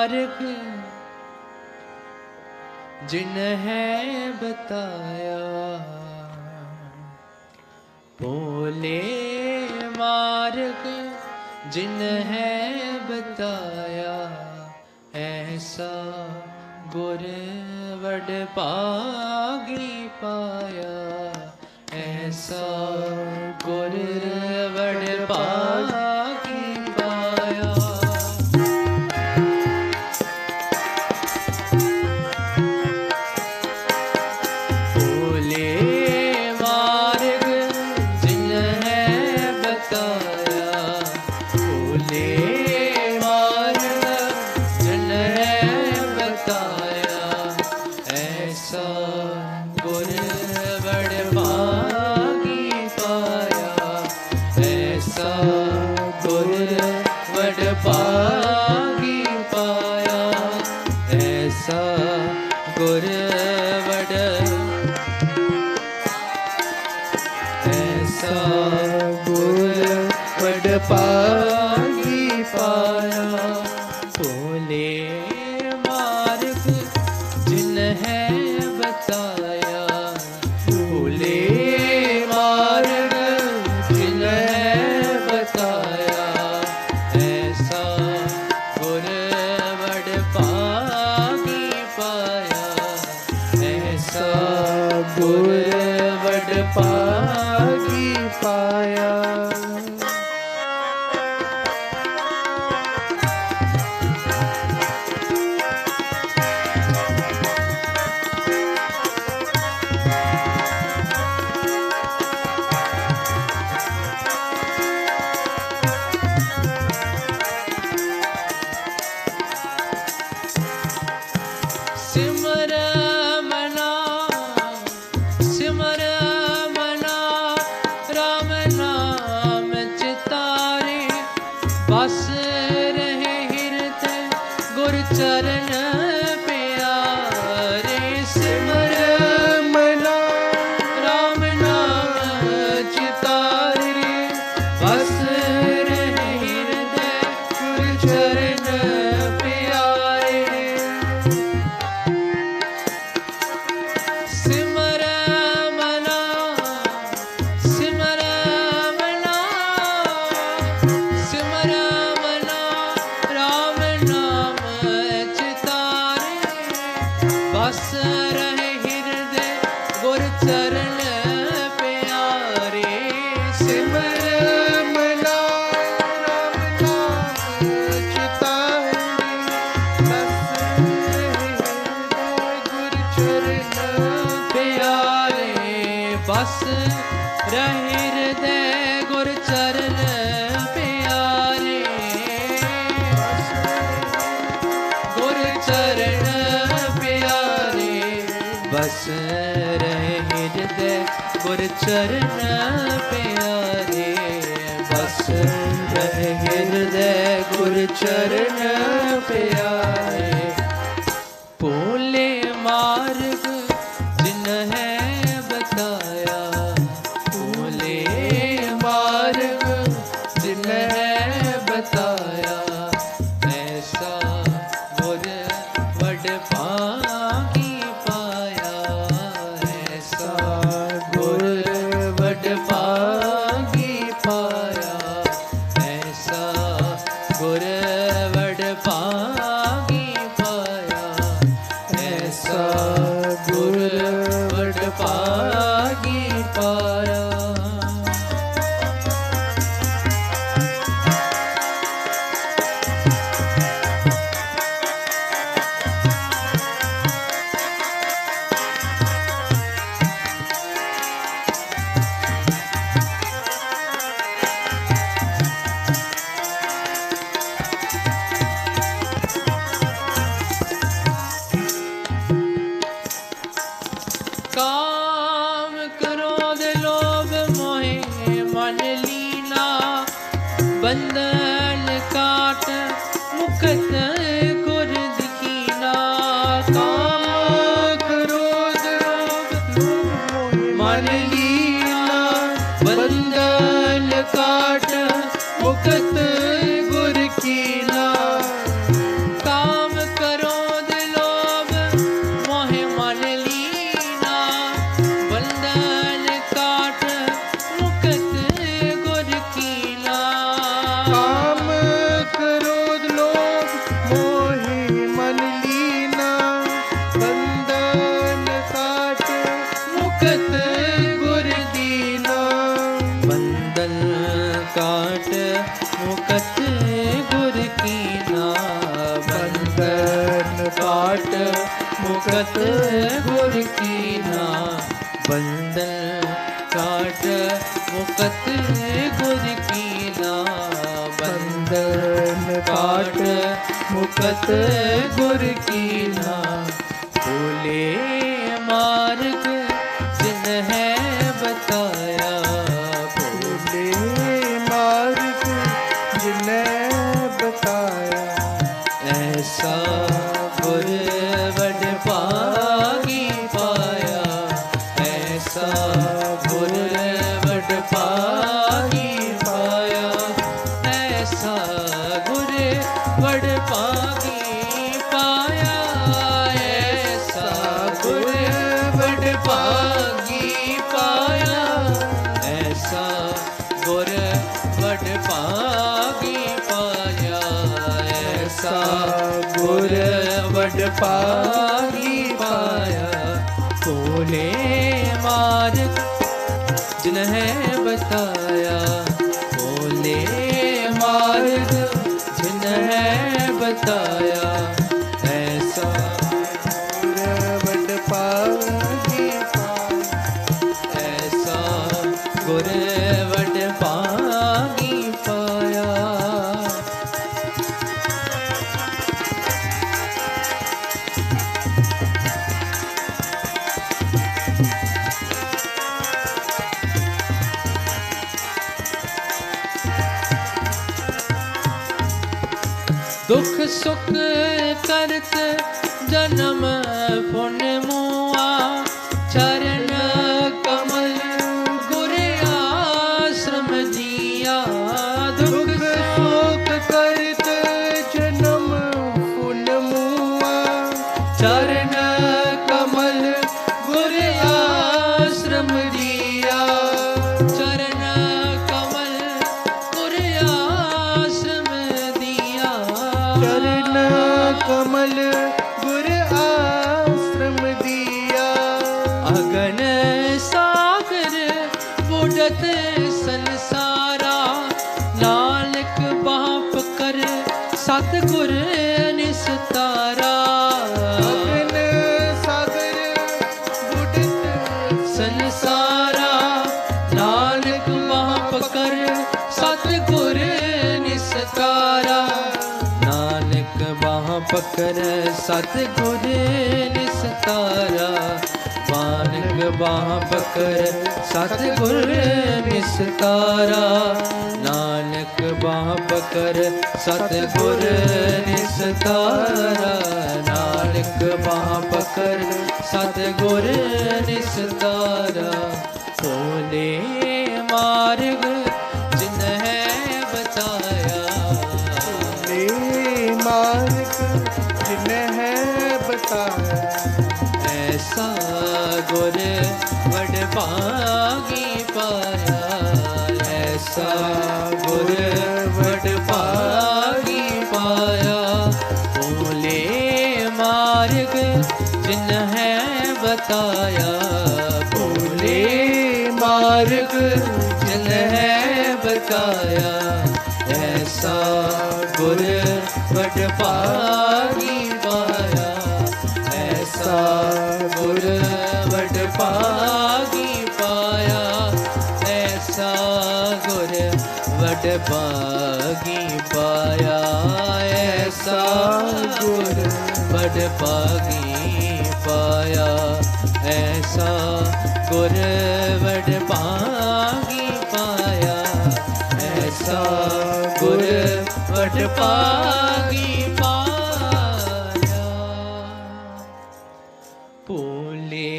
मार्ग जिन्हें बताया, भोले मार्ग जिन्हें बताया, ऐसा गुर वड पागी पाया, ऐसा गुर वड पागी पाया। भोले मार्ग जिन्हें बताया, भोले मार्ग जिन्हें बताया, ऐसा गुर बड़ पागी पाया, ऐसा गुर बड़ पागी पाया, ऐसा गुर बड़, ऐसा गुर बड़ पागी पाया। भोले मार्ग जिन्हें बताया, भोले मार्ग जिन्हें बताया, ऐसा गुर बड़ पागी पाया, ऐसा गुर बड़ पागी पाया। सिमर मना, सिमर मना, राम नाम चितारे, बस रहे हृदय गुर चरण प्यारे। सिमर मना राम नाम चितारे, बस रहे हृदय गुर चरण प्यारे। सिमर मना, सिमर मना, सिमर मना, राम नाम चितारे, बस रहे हृदय गुर चरण प्यारे। सिमर मना राम नाम चितारे, बस रहे गुर चरण प्यारे, बस रहे हृदय गुर चरण प्यारे, गुर चरण प्यारे, बस रहे हृदय गुर चरण प्यारे, बस रहे हृदय गुर चरण प्यारे। भोले मार्ग जिन्हें बताया, भोले मार्ग जिन्हें बताया, ऐसा गुर वड पागी पाया, ऐसा गुर वड पागी पाया, ऐसा गुर वड पागी पाया, ऐसा गुर वड पागी पाया। काम क्रोध लोभ मोहे मन लीना, बंधन काट मुकत गुर दीना। काम क्रोध लोभ मन लीना, बंधन काट मुकत गुर कीना। काम काट मुकत गुर कीना, बंधन काट मुकत गुर कीना, बंधन काट मुकत गुर कीना, बंधन काट मुकत गुर कीना। भूले मार्ग जिन्हें बताया, भूले मार्ग जिन्हें बताया, ऐसा गुर वड पागी पाया, ऐसा गुर वड पागी पाया, ऐसा गुर वड पागी पाया, ऐसा गुर वड पागी पाया, ऐसा गुर वड पागी पाया, ऐसा गुर वड पागी पाया। भोले मार्ग जिन्हें बताया, भोले मार्ग जिन्हें बताया, ऐसा गुर वड पागी पाया, ऐसा गुर वड पागी पाया। दुख सुख करत जन्म पुन मुआ, चरण कमल गुर आश्रम जिया, दुख सुख करत जन्म पुन मुआ, चरण कमल गुर आश्रम दिया, चरण कमल गुर आश्रम दिया, चरण कमल गुर आश्रम दिया। अगन सागर बुझत संसारा, नानक बाप कर सतगुर निस्तारा, अगन सागर बुझत संसारा, नानक बाप कर सतगुर निस्तारा, नानक बाप कर सतगुर निस्तारा, नानक बाप कर सतगुर निस्तारा, नानक बाप कर सतगुर निस्तारा, नानक बाप कर सतगुर निस्तारा। भोले मार्ग जिन्हें बताया, भोले मार्ग जिन्हें बताया, ऐसा गुर वड पागी पाया, ऐसा गुर वड पागी पाया। भोले मार्ग जिन्हें बताया, भोले मार्ग जिन्हें बताया, ऐसा गुर वड पागी पाया, ऐसा गुर वड पागी पाया, ऐसा गुर वड पागी पाया, ऐसा गुर वड पागी पाया, ऐसा गुर वड पागी पाया, ऐसा गुर वड पागी पाया। भोले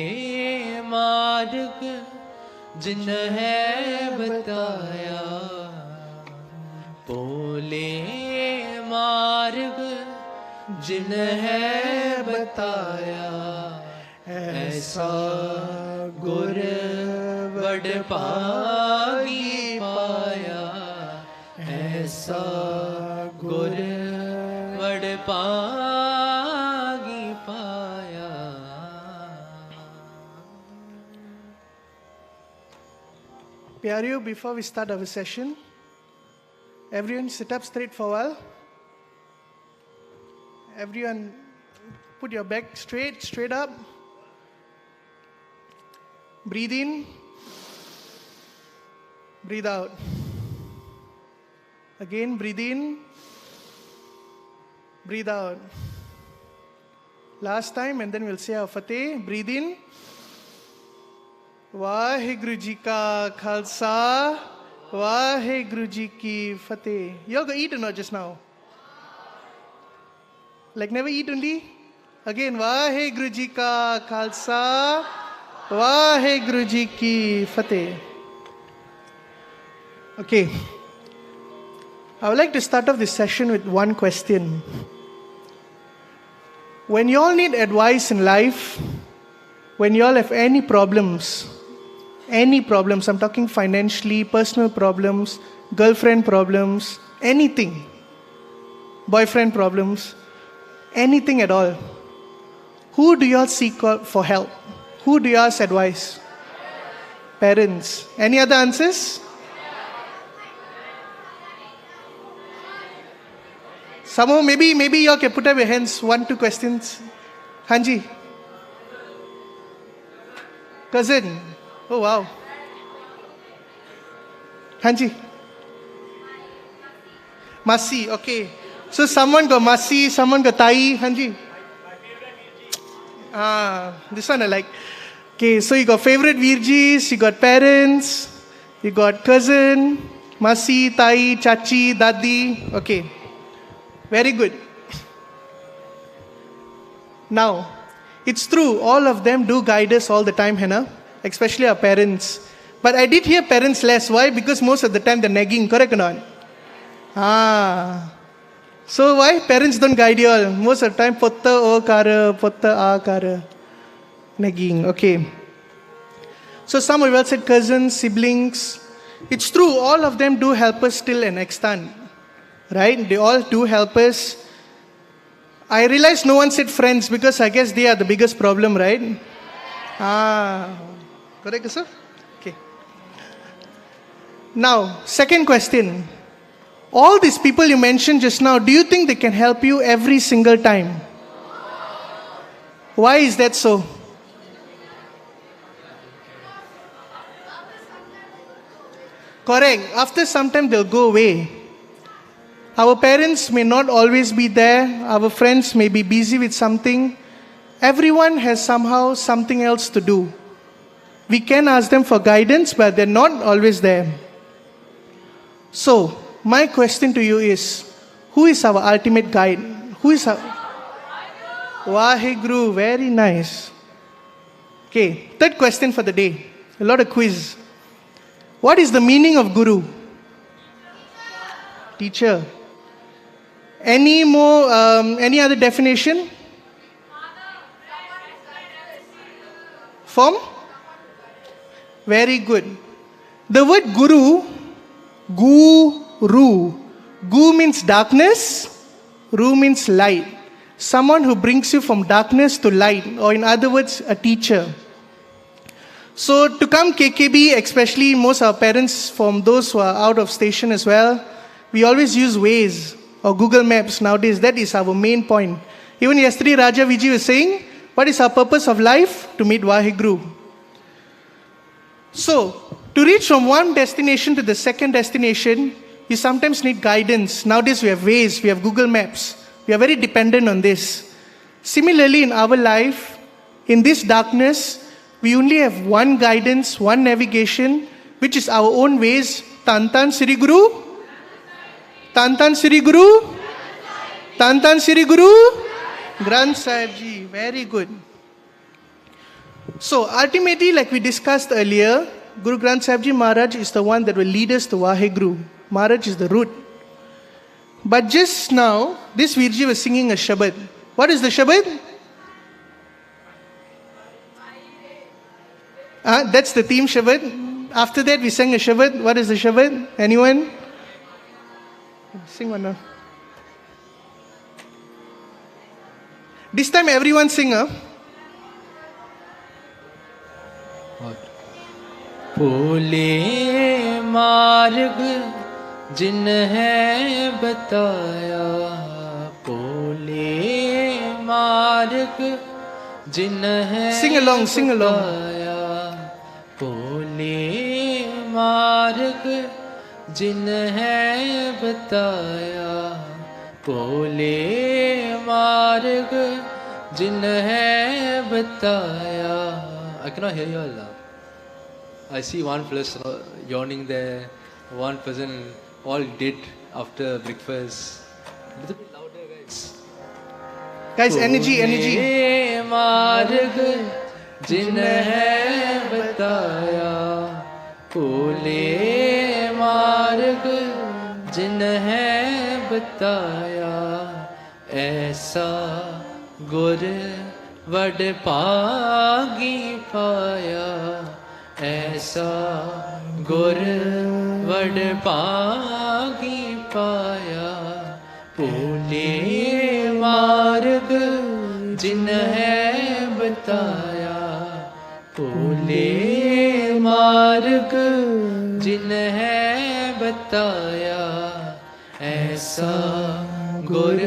मार्ग जिन्हें बताया, भोले मार्ग जिन्हें बताया, ऐसा गुर वड पागी पाया, ऐसा गुर वड पागी पाया। Pyareo, before we start our session, Everyone sit up straight for a while. Everyone put your back straight up. Breathe in. Breathe out. Again, breathe in. Breathe out. Last time, and then we'll say our Fateh. Breathe in. Vaheguru Ji Ka Khalsa, Vaheguru Ji Ki Fateh. You all go eat or not just now? Like never eat only? Again, Vaheguru Ji Ka Khalsa, Vaheguru Ji Ki Fateh. Okay. I would like to start off this session with one question. When you all need advice in life, when you all have any problems, I'm talking financially, personal problems, girlfriend problems, anything, boyfriend problems, anything at all, who do you all seek for help? Who do you ask advice? Parents. Any other answers? Somehow, maybe you all can put up your hands. 1, 2 questions. Hanji. Cousin. Oh, wow. Hanji. Masi, okay. So someone got Masi, someone got Tai. Hanji. This one I like. Okay, so you got favorite Virjis, you got parents, you got cousin, Masi, Tai, Chachi, Dadi. Okay. Very good. Now, it's true, all of them do guide us all the time, Hannah, especially our parents. But I did hear parents less. Why? Because most of the time they're nagging, correct or not? So why? Parents don't guide you all. Most of the time, potta o kara, potta a kara. Nagging, okay. So some of you all said cousins, siblings. It's true, all of them do help us till an extent. Right? They all do help us. I realize no one said friends because I guess they are the biggest problem, right? Correct, sir? Okay. Now, second question. All these people you mentioned just now, do you think they can help you every single time? Why is that so? Correct. After some time, they'll go away. Our parents may not always be there. Our friends may be busy with something. Everyone has somehow something else to do. We can ask them for guidance, but they're not always there. So, my question to you is, who is our ultimate guide? Who is our... Vaheguru, very nice. Okay, third question for the day. A lot of quiz. What is the meaning of Guru? Teacher. Any other definition? Form? Very good. The word Guru, Guru. Gu means darkness, Ru means light. Someone who brings you from darkness to light, or in other words, a teacher. So to come KKB, especially most of our parents from those who are out of station as well, we always use Waze or Google Maps nowadays. That is our main point. Even yesterday, Raja Viji was saying, what is our purpose of life? To meet Vaheguru. So, to reach from one destination to the second destination, you sometimes need guidance. Nowadays, we have Waze, we have Google Maps. We are very dependent on this. Similarly, in our life, in this darkness, we only have one guidance, one navigation, which is our own Waze. Tan Sri Guru. Tan Sri Guru. Tan Sri Guru. Granth Sahib Ji. Very good. So ultimately, like we discussed earlier, Guru Granth Sahib Ji Maharaj is the one that will lead us to Vaheguru. Maharaj is the root. But just now, this Virji was singing a Shabad. What is the Shabad? That's the theme Shabad. After that, we sang a Shabad. What is the Shabad? Anyone? Sing one now. This time everyone sing, huh? What? Phule marg जिन्हें बताया पोले मार्ग जिन्हें Sing along, sing along. बताया पोले मार्ग जिन्हें बताया पोले मार्ग जिन्हें बताया. I cannot hear you all. I see one person yawning there, one person all did after breakfast. A little bit louder, guys. Guys, energy, energy. मार्ग जिन्हें बताया पूले मार्ग जिन्हें बताया ऐसा गुर वड पागी पाया ऐसा गुर वड पागी पाया पूले मार्ग जिन्हें बताया पूले मार्ग जिन्हें बताया ऐसा गुर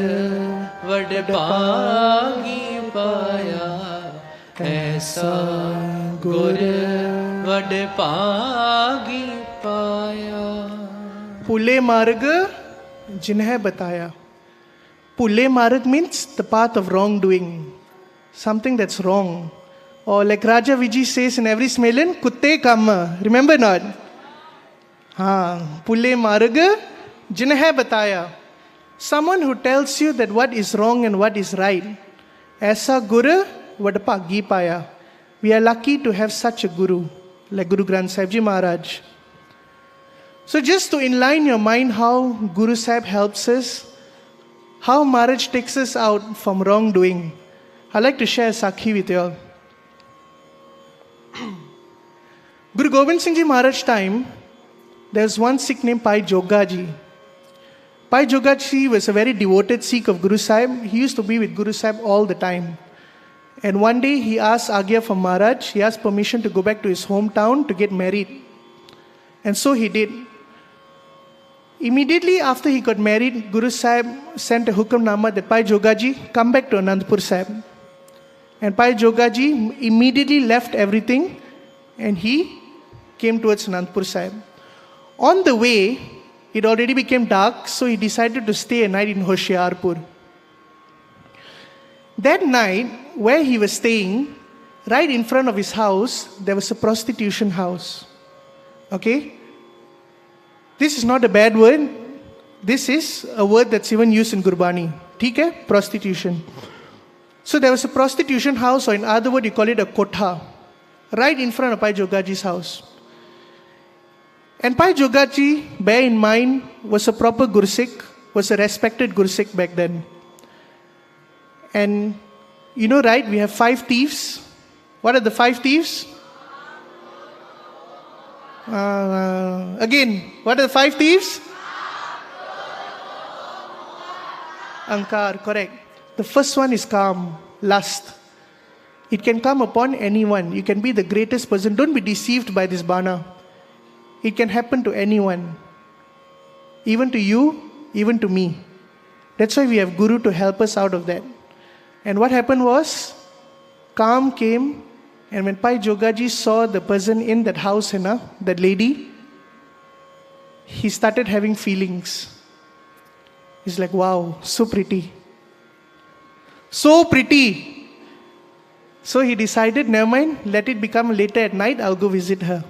वड पागी पाया ऐसा गुर वड पागी पाया. पुले मार्ग जिन्हें बताया. Pulle marg means the path of wrongdoing, something that's wrong. Or like Raja Vijay says in every Samelan, kutte kamma. Remember not? Pulle marg जिन्हें बताया. Someone who tells you that what is wrong and what is right. ऐसा गुरु वडपागी पाया. We are lucky to have such a guru, like Guru Granth Sahib Ji Maharaj. So just to inline your mind how Guru Sahib helps us, how Maharaj takes us out from wrongdoing, I'd like to share a Sakhi with you all. Guru Gobind Singh Ji Maharaj time, there was one Sikh named Pai Jogaji. Pai Jogaji was a very devoted Sikh of Guru Sahib. He used to be with Guru Sahib all the time. And one day he asked Agya from Maharaj, he asked permission to go back to his hometown to get married. And so he did. Immediately after he got married, Guru Sahib sent a hukamnama that Pai Jogaji come back to Anandpur Sahib. And Pai Jogaji immediately left everything and he came towards Anandpur Sahib. On the way, it already became dark, so he decided to stay a night in Hoshiarpur. That night, where he was staying, right in front of his house, there was a prostitution house. Okay? This is not a bad word. This is a word that's even used in Gurbani. ठीक है? Prostitution. So there was a prostitution house, or in other words, you call it a kotha, right in front of Pai Jogaji's house. And Pai Jogaji, bear in mind, was a proper Gursikh, was a respected Gursikh back then. And you know, right, we have 5 thieves. What are the 5 thieves? Again, what are the 5 thieves? Ankar, correct. The first one is calm, lust. It can come upon anyone. You can be the greatest person. Don't be deceived by this bana. It can happen to anyone. Even to you, even to me. That's why we have Guru to help us out of that. And what happened was, calm came, and when Pai Jogaji saw the person in that house, that lady, he started having feelings. He's like, wow, so pretty. So pretty. So he decided, never mind, let it become later at night, I'll go visit her.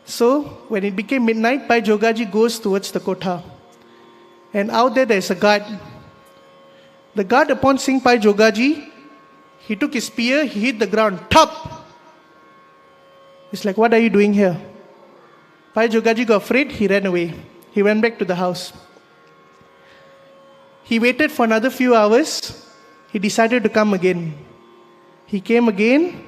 So when it became midnight, Pai Jogaji goes towards the kotha. And out there's a guard. The guard, upon seeing Pai Jogaji, he took his spear, he hit the ground, thop! He's like, what are you doing here? Pai Jogaji got afraid, he ran away. He went back to the house. He waited for another few hours. He decided to come again. He came again.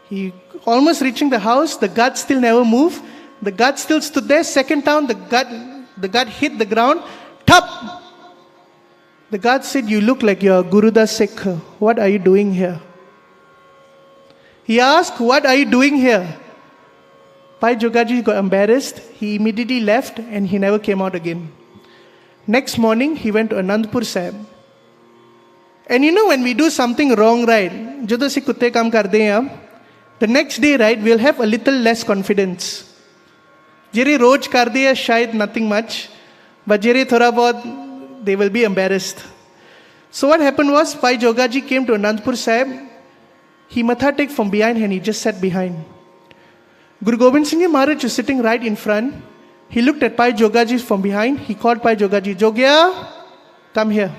He almost reaching the house. The guard still never moved. The guard still stood there. Second time, the guard hit the ground. Thop! The guard said, you look like you're Gurudas Sikh. What are you doing here? He asked, what are you doing here? Pai Jogaji got embarrassed. He immediately left and he never came out again. Next morning, he went to Anandpur Sahib. And when we do something wrong, right? Jado se kutte kaam karde hain, the next day, right, we'll have a little less confidence. Jere roj kar diya, shayad nothing much. But jere thoda bahut, they will be embarrassed. So what happened was, Pai Jogaji came to Anandpur Sahib. He matha tek from behind and he just sat behind. Guru Gobind Singh Ji Maharaj was sitting right in front. He looked at Pai Jogaji from behind. He called Pai Jogaji, Jogya, come here.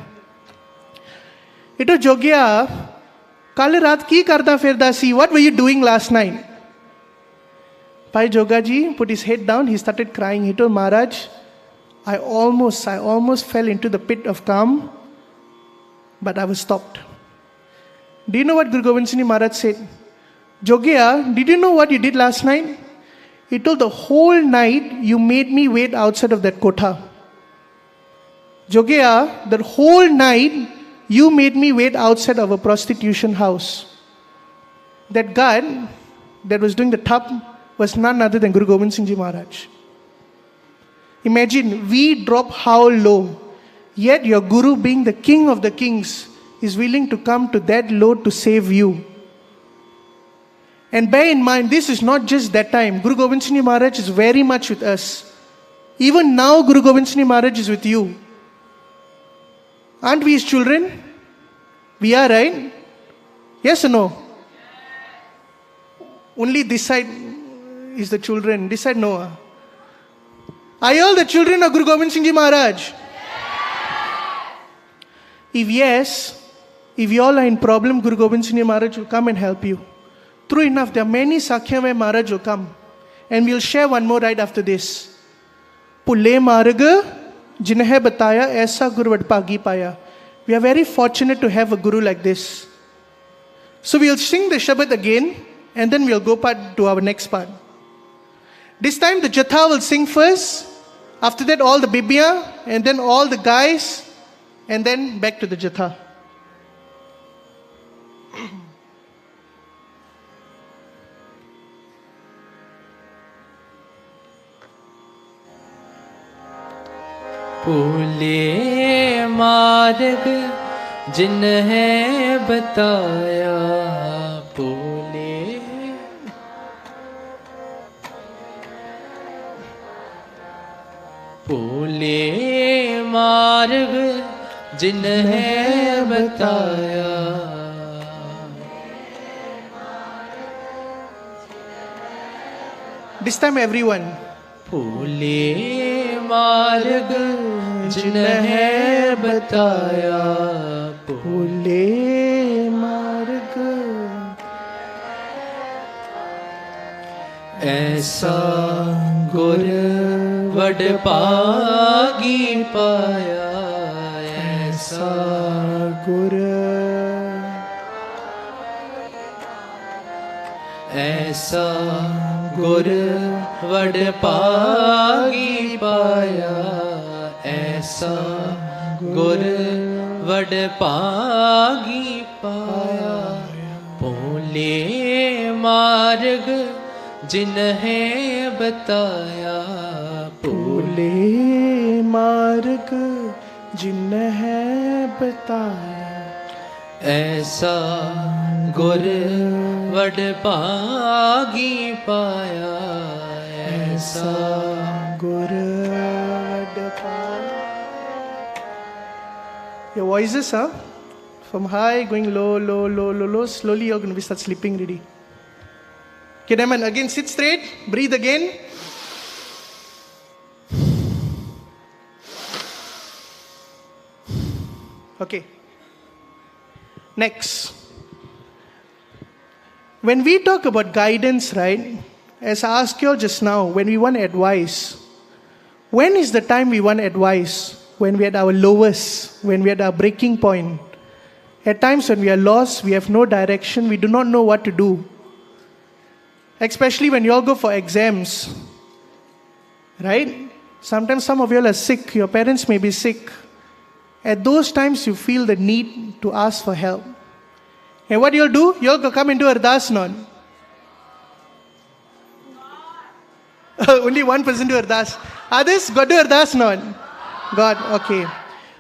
Ito Jogya, kale raat ki karda firda si? What were you doing last night? Pai Jogaji put his head down. He started crying. He told Maharaj, I almost fell into the pit of Kam, but I was stopped. Do you know what Guru Gobind Singh Ji Maharaj said? Jogya, did you know what you did last night? He told, the whole night you made me wait outside of that kotha. Jogya, the whole night you made me wait outside of a prostitution house. That guard that was doing the tap was none other than Guru Gobind Singh Ji Maharaj. Imagine, we drop how low, yet your Guru, being the king of the kings, is willing to come to that low to save you. And bear in mind, this is not just that time. Guru Gobind Singh Ji Maharaj is very much with us. Even now, Guru Gobind Singh Ji Maharaj is with you. Aren't we his children? We are, right? Yes or no? Only this side is the children. This side, no. Are you all the children of Guru Gobind Singh Ji Maharaj? If yes, if you all are in problem, Guru Gobind Singh Ji Maharaj will come and help you. True enough, there are many Sakhya where Maharaj will come. And we'll share one more right after this. Pulle marga jinhe bataya aisa guru vadpagi paya. We are very fortunate to have a guru like this. So we'll sing the Shabad again and then we'll go to our next part. This time the Jatha will sing first. After that all the Bibia and then all the guys and then back to the Jatha. भूले मार्ग जिन्हें बताया भूले मार्ग जिन्हें बताया This time everyone. भूले मार्ग जिन्हें बताया भूले मार्ग ऐसा गुर वडभागी पाया ऐसा गुर ऐसा गुर वडभागी पाया ऐसा गुर वडभागी पाया भोले मार्ग जिन्हें बताया भोले मार्ग जिन्हें बताया ऐसा गुर वडभागी पाया ऐसा गुर वडभागी. Your voices, from high going low, low, low, low, low. Slowly you're going to start sleeping already. Okay, Diamond, again sit straight, breathe again. Okay. Next. When we talk about guidance, right, as I asked you all just now, when we want advice, when is the time we want advice? When we are at our lowest, when we are at our breaking point. At times when we are lost, we have no direction, we do not know what to do. Especially when you all go for exams, right? Sometimes some of you all are sick, your parents may be sick. At those times you feel the need to ask for help. And what you'll do? You'll come into Ardas non. Only one person do Ardas. Others got do Ardas not? God, okay.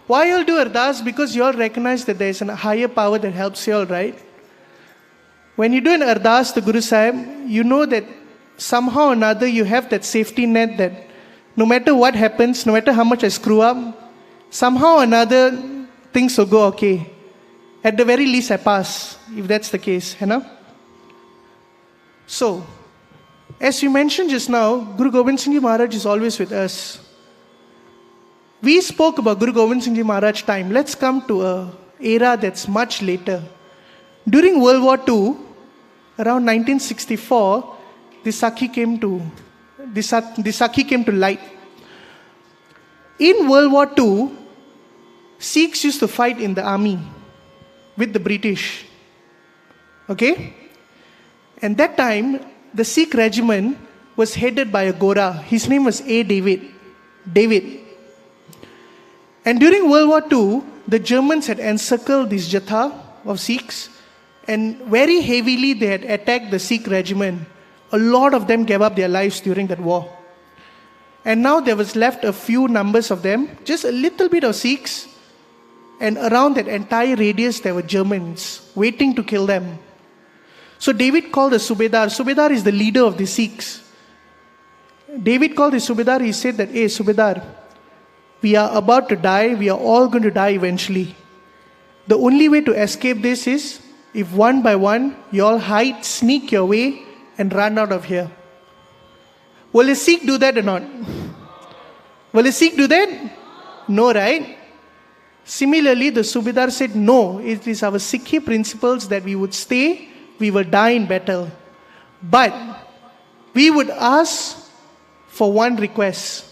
Why you all do Ardas? Because you all recognize that there is a higher power that helps you all, right? When you do an Ardas to Guru Sahib, you know that somehow or another you have that safety net that no matter what happens, no matter how much I screw up, somehow or another things will go okay. At the very least I pass, if that's the case. You know? So, as you mentioned just now, Guru Gobind Singh Ji Maharaj is always with us. We spoke about Guru Gobind Singh Ji Maharaj time. Let's come to an era that's much later. During World War II, around 1964, the Sakhi came to light. In World War II, Sikhs used to fight in the army with the British. Okay? And that time, the Sikh regiment was headed by a Gora. His name was A. David. And during World War II, the Germans had encircled this Jatha of Sikhs, and very heavily they had attacked the Sikh regiment. A lot of them gave up their lives during that war. And now there was left a few numbers of them, just a little bit of Sikhs, and around that entire radius there were Germans waiting to kill them. So David called the Subedar. Subedar is the leader of the Sikhs. David called the Subedar. He said that, hey Subedar, we are about to die. We are all going to die eventually. The only way to escape this is if one by one you all hide, sneak your way and run out of here. Will a Sikh do that or not? Will a Sikh do that? No, right? Similarly, the Subedar said, no, it is our Sikhi principles that we would stay, we will die in battle. But we would ask for one request.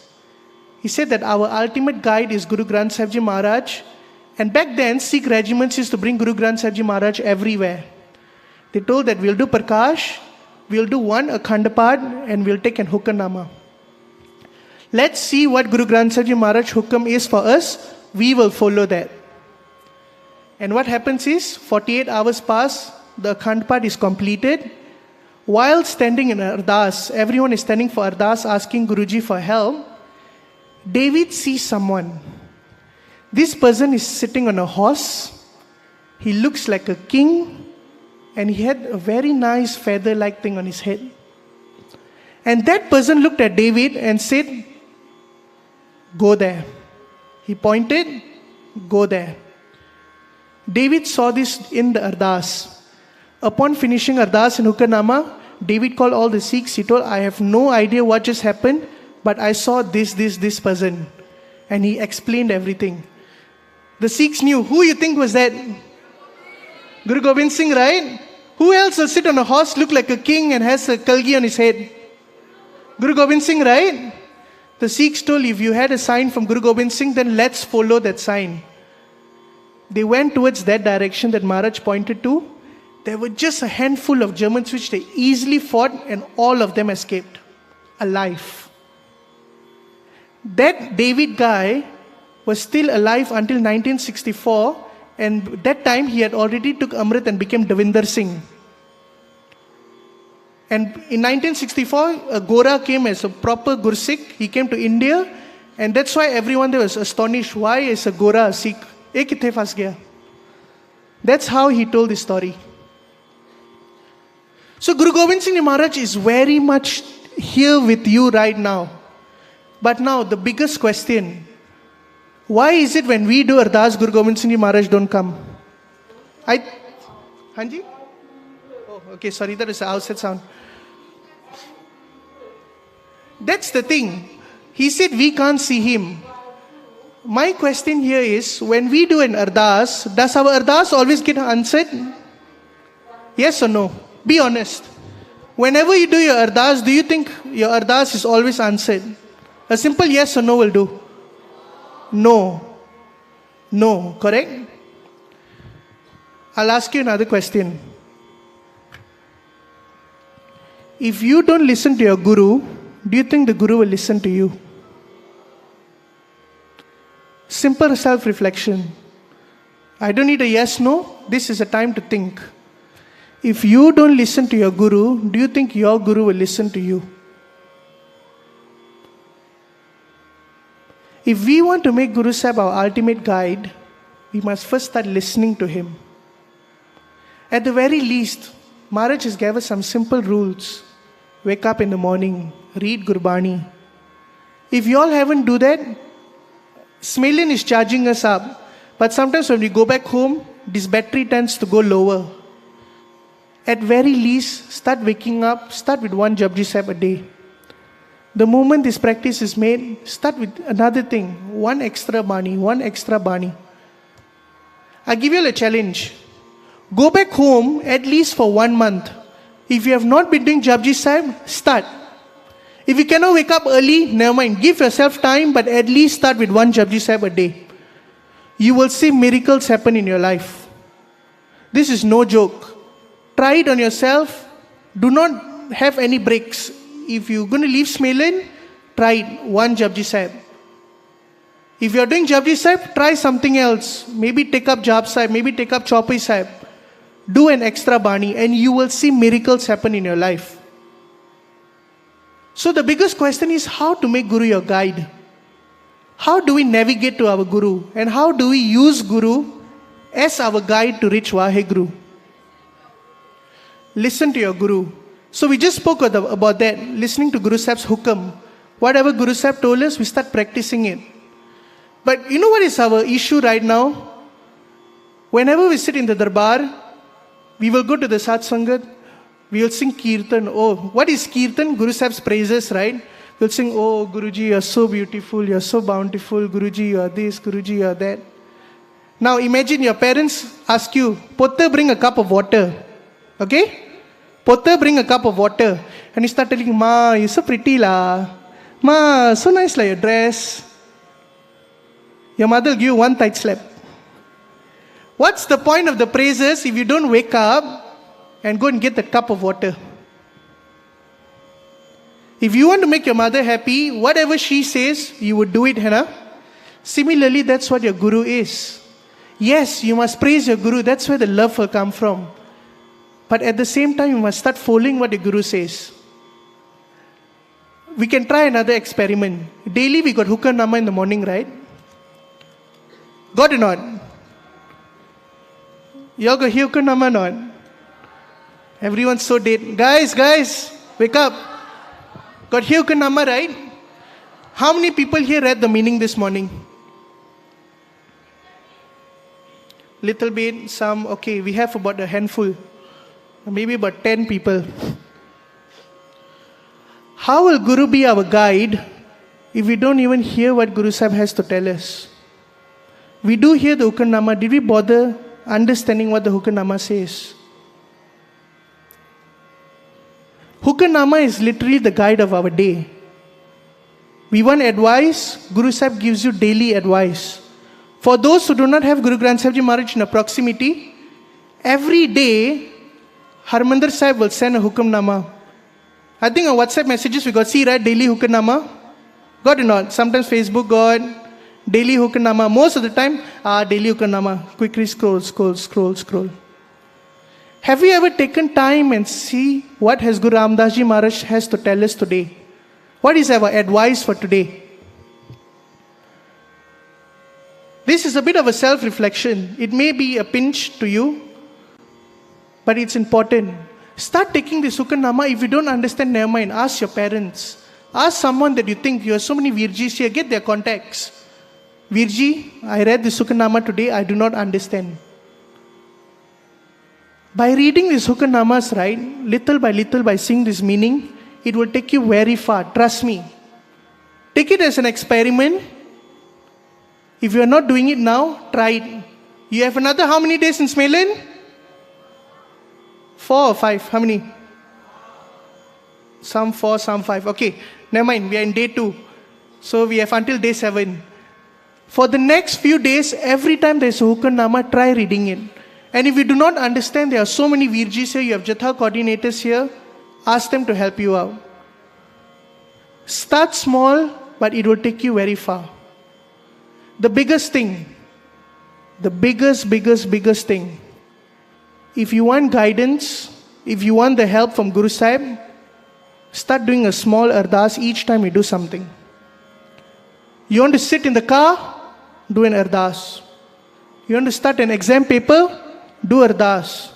He said that our ultimate guide is Guru Granth Sahib Ji Maharaj. And back then, Sikh regiments used to bring Guru Granth Sahib Ji Maharaj everywhere. They told that we'll do Prakash, we'll do one Akhand Path, and we'll take an Hukamnama. Let's see what Guru Granth Sahib Ji Maharaj Hukam is for us. We will follow that. And what happens is, 48 hours pass, the Akhand Path is completed. While standing in Ardas, everyone is standing for Ardas asking Guruji for help. David sees someone. This person is sitting on a horse. He looks like a king. And he had a very nice feather-like thing on his head. And that person looked at David and said, go there. He pointed, go there. David saw this in the Ardas. Upon finishing Ardas and Hukamnama, David called all the Sikhs. He told, I have no idea what just happened, but I saw this person. And he explained everything. The Sikhs knew. Who you think was that? Guru Gobind Singh, right? Who else will sit on a horse, look like a king and has a kalgi on his head? Guru Gobind Singh, right? The Sikhs told, if you had a sign from Guru Gobind Singh, then let's follow that sign. They went towards that direction that Maharaj pointed to. There were just a handful of Germans which they easily fought, and all of them escaped alive. That David guy was still alive until 1964, and that time he had already took Amrit and became Davinder Singh. And in 1964, a Gora came as a proper Gursikh. He came to India, and that's why everyone there was astonished. Why is a Gora a Sikh? Ek kithe fas gaya? That's how he told the story. So Guru Gobind Singh Ji Maharaj is very much here with you right now. But now the biggest question, why is it when we do Ardas, Guru Gobind Singh Ji Maharaj don't come? Hanji? Oh, okay, sorry, that is the outside sound. That's the thing. He said we can't see him. My question here is, when we do an Ardas, does our Ardas always get answered? Yes or no? Be honest. Whenever you do your Ardas, do you think your Ardas is always answered? A simple yes or no will do. No. No, correct? I'll ask you another question. If you don't listen to your Guru, do you think the Guru will listen to you? Simple self-reflection. I don't need a yes, no. This is a time to think. If you don't listen to your Guru, do you think your Guru will listen to you? If we want to make Guru Sahib our ultimate guide, we must first start listening to him. At the very least, Maharaj has given us some simple rules. Wake up in the morning, read Gurbani. If you all haven't do that, Samelan is charging us up. But sometimes when we go back home, this battery tends to go lower. At very least, start waking up, start with one Japji Sahib a day. The moment this practice is made, start with another thing, one extra Bani. I give you all a challenge. Go back home at least for 1 month. If you have not been doing Japji Sahib, start. If you cannot wake up early, never mind. Give yourself time, but at least start with one Japji Sahib a day. You will see miracles happen in your life. This is no joke. Try it on yourself. Do not have any breaks. If you're going to leave Samelan, try it, one Japji Sahib. If you're doing Japji Sahib, try something else. Maybe take up Jap Sahib, maybe take up Chaupai Sahib. Do an extra Bani and you will see miracles happen in your life. So the biggest question is how to make Guru your guide. How do we navigate to our Guru? And how do we use Guru as our guide to reach Vaheguru? Listen to your Guru. So we just spoke about that, listening to Guru Sahib's hukam. Whatever Guru Sahib told us, we start practicing it. But you know what is our issue right now? Whenever we sit in the darbar, we will go to the Satsangat, we will sing Kirtan. Oh, what is Kirtan? Guru Sahib's praises, right? We'll sing, oh Guruji, you are so beautiful, you are so bountiful, Guruji, you are this, Guruji, you are that. Now imagine your parents ask you, Potter, bring a cup of water. Okay? Potter, bring a cup of water. And you start telling, Ma, you're so pretty lah. Ma, so nice like your dress. Your mother will give you one tight slap. What's the point of the praises if you don't wake up and go and get the cup of water? If you want to make your mother happy, whatever she says, you would do it, Hannah. Similarly, that's what your Guru is. Yes, you must praise your Guru. That's where the love will come from. But at the same time, you must start following what the Guru says. We can try another experiment. Daily we got Hukam Nama in the morning, right? Got or not? You all got Hukam Nama or not? Everyone's so dead. Guys, wake up. Got Hukam Nama, right? How many people here read the meaning this morning? Little bit, some, okay, we have about a handful. Maybe about 10 people. How will Guru be our guide if we don't even hear what Guru Sahib has to tell us? We do hear the Hukam Nama. Did we bother understanding what the Hukam Nama says? Hukam Nama is literally the guide of our day. We want advice, Guru Sahib gives you daily advice. For those who do not have Guru Granth Sahib Ji Maharaj in a proximity, every day, Harmandir Sahib will send a Hukam Nama. I think on WhatsApp messages we got, see, right, daily Hukam Nama. Got it not? Sometimes Facebook got daily Hukam Nama. Most of the time, daily Hukam Nama. Quickly scroll. Have you ever taken time and see what has Guru Ramdas Ji Maharaj has to tell us today? What is our advice for today? This is a bit of a self-reflection. It may be a pinch to you, but it's important. Start taking this Hukam Nama. If you don't understand, never mind. Ask your parents. Ask someone that you think, you have so many Virjis here, get their contacts. Virji, I read this Hukam Nama today, I do not understand. By reading these Hukam Namas, right, little by seeing this meaning, it will take you very far. Trust me. Take it as an experiment. If you are not doing it now, try it. You have another how many days in Samelan? 4 or 5? How many? Some 4, some 5. Okay, never mind. We are in day 2. So we have until day 7. For the next few days, every time there is a Hukam Nama, try reading it. And if you do not understand, there are so many Virjis here, you have Jatha coordinators here, ask them to help you out. Start small, but it will take you very far. The biggest thing, the biggest thing, if you want guidance, if you want the help from Guru Sahib, start doing a small ardas each time you do something. You want to sit in the car? Do an ardas. You want to start an exam paper? Do ardas.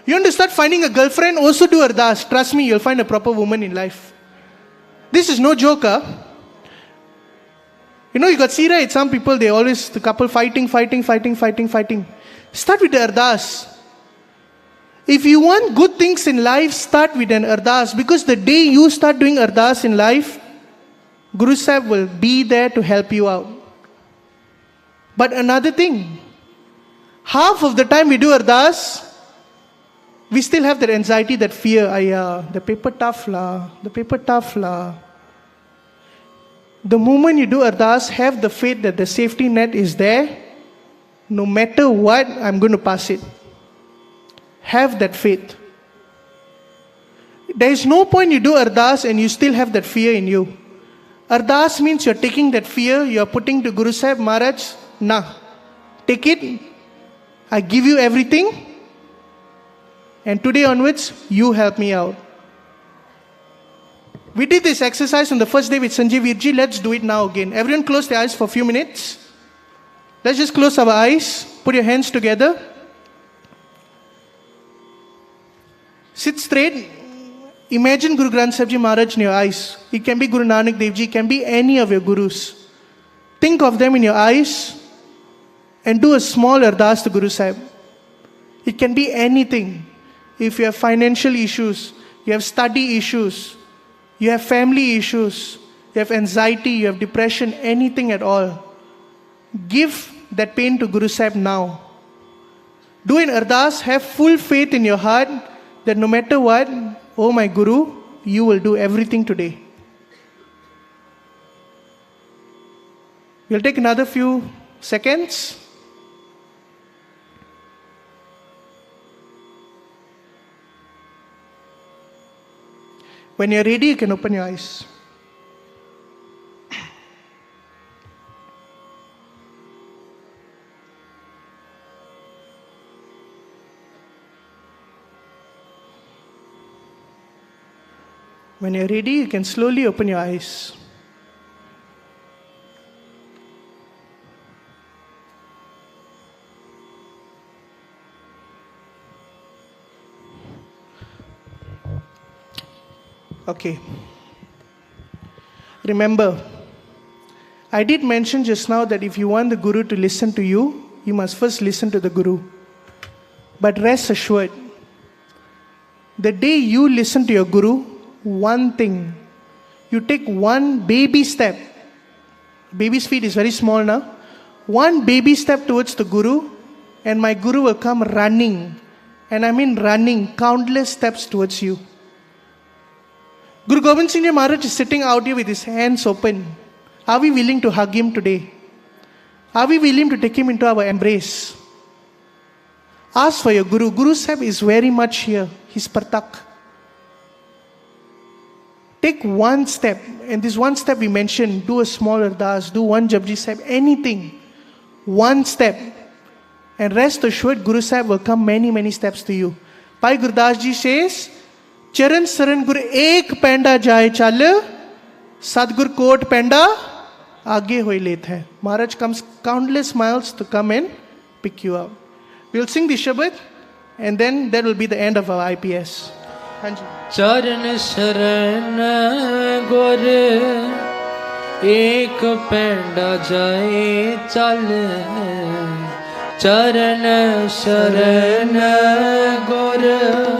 You want to start finding a girlfriend? Also do ardas. Trust me, you'll find a proper woman in life. This is no joke, huh? You know, you got see, right? Some people, the couple fighting. Start with the ardas. If you want good things in life, start with an ardas. Because the day you start doing ardas in life, Guru Sahib will be there to help you out. But another thing, half of the time we do ardas, we still have that anxiety, that fear. The paper tough la. The moment you do ardas, have the faith that the safety net is there. No matter what, I'm going to pass it. Have that faith. There is no point you do ardas and you still have that fear in you. Ardas means you're taking that fear, you're putting to Guru Sahib, Maharaj, take it. I give you everything. And today onwards, you help me out. We did this exercise on the first day with Sanjay Virji. Let's do it now again. Everyone close their eyes for a few minutes. Let's just close our eyes. Put your hands together. Sit straight. Imagine Guru Granth Sahib Ji Maharaj in your eyes. It can be Guru Nanak Dev Ji, it can be any of your gurus. Think of them in your eyes and do a small ardas to Guru Sahib. It can be anything. If you have financial issues, you have study issues, you have family issues, you have anxiety, you have depression, anything at all, give that pain to Guru Sahib now. Do an ardas, have full faith in your heart that no matter what, oh my Guru, you will do everything today. We'll take another few seconds. When you're ready, you can open your eyes. When you're ready, you can slowly open your eyes. Okay. Remember, I did mention just now that if you want the Guru to listen to you, you must first listen to the Guru. But rest assured, the day you listen to your Guru, one thing, you take one baby step. Baby's feet is very small now. One baby step towards the Guru, and my Guru will come running. And I mean running, countless steps towards you. Guru Gobind Singh Ji Maharaj is sitting out here with his hands open. Are we willing to hug him today? Are we willing to take him into our embrace? Ask for your Guru. Guru Sahib is very much here. He's Partak. Take one step, and this one step we mentioned, do a small ardas, do one Japji Sahib, anything. One step. And rest assured, Guru Sahib will come many, many steps to you. Bhai Gurdas Ji says, Charan Saran Guru ek penda jaye chal, Sadgur Kot penda aage hoi let hai. Maharaj comes countless miles to come and pick you up. We'll sing the Shabad, and then that will be the end of our IPS. Charan Saran Guru ek penda jaye chal, Charan Saran Guru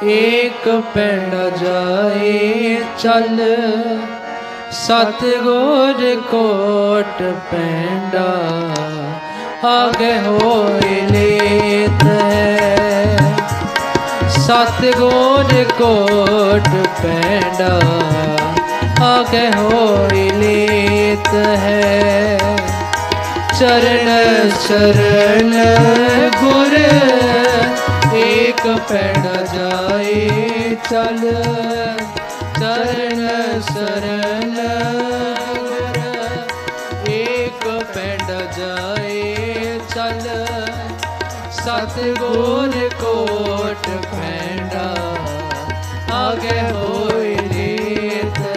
ek penda jaye chal, Satgur Kot penda aage hoye let hai. Satgur Kot penda aage hoye let hai. Charan Saran Guru ek penda jaye chal, Charan Saran Guru ek penda jaye chal, Satgur Kot penda aage hoye let hai.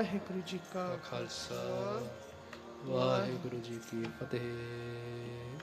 Waheguru ji ਕਾ ਖਾਲਸਾ ਵਾਹਿਗੁਰੂ ਜੀ ਕੀ ਫਤਿਹ।